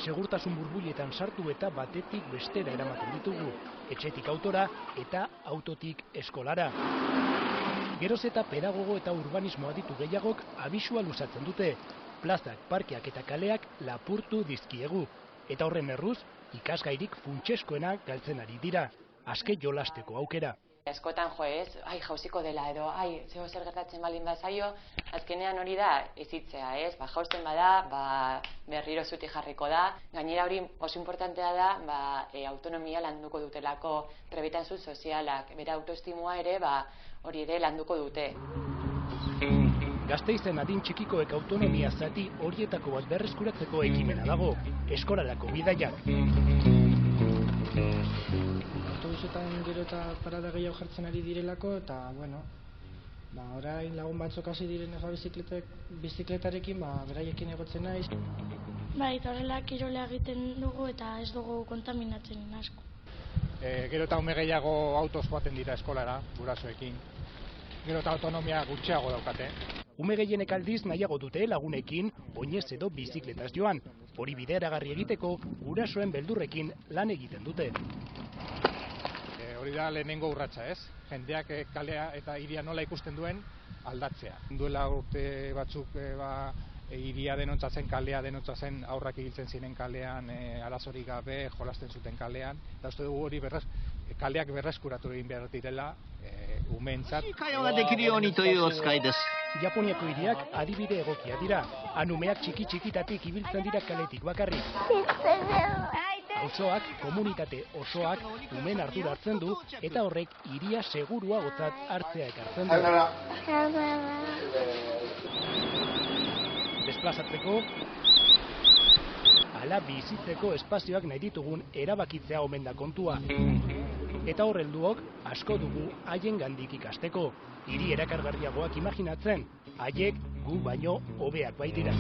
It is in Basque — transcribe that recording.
segurtasun burbuiletan sartu eta batetik bestera eramaten ditugu, etxetik autora eta autotik eskolara. Geroz eta pedagogo eta urbanismo aditu gehiagok abisua luzatzen dute. Plazak, parkeak eta kaleak lapurtu dizkiegu. Eta horren erruz, ikasgairik funtseskoena galtzen ari dira. Azke jolasteko aukera. Askotan jauziko dela edo, zer gertatzen baldin bazaio, azkenean hori da ezitzea, jausten bada, berriro zutik jarriko da. Gainera hori oso importantea da, autonomia landuko dutelako trebetasun sozialak, bere autoestimua ere, hori ere landuko dute. Gasteizen adin txikikoek autonomia zati horietako bat berreskuratzeko ekimena dago, eskolarako bidaiak. Autobusetan gero eta parada gehiago jartzen ari direlako, eta, orain lagun batzuk hasi diren bizikletarekin, beraiekin egotzen naiz. Eta horrela kirola egiten dugu eta ez dugu kontaminatzen asko. Gero eta ume gehiago autoz joaten dira eskolara, gurasoekin. Gero eta autonomia gutxiago daukate. Ume gehienek aldiz nahiago dute lagunekin oinez edo bizikletaz joan. Hori bideragarri egiteko gurasoen beldurrekin lan egiten dute. Hori da lehenengo urratsa, jendeak kalea eta hiria nola ikusten duen aldatzea. Duela urte batzuk hiria denotzatzen, kalea denotzatzen, aurrak ibiltzen ziren kalean, arazorik gabe, jolasten zuten kalean. Eta uste dugu hori kaleak berreskuratu egin behar direla umeentzat. Japoniako hiriak adibide egokia dira. Han umeak txiki-txikitatik ibiltzen dira kaletik bakarrik. Auzoak, komunitate osoak umen ardura hartzen du eta horrek hiria seguruagotzat hartzea ekartzen du. Desplazatzeko ala bizitzeko espazioak nahi ditugun erabakitzea omen da kontua. Eta horrelduok asko dugu haien gandik ikasteko. Hiri erakargarriagoak imaginatzen, haiek gu baino hobeak baitira.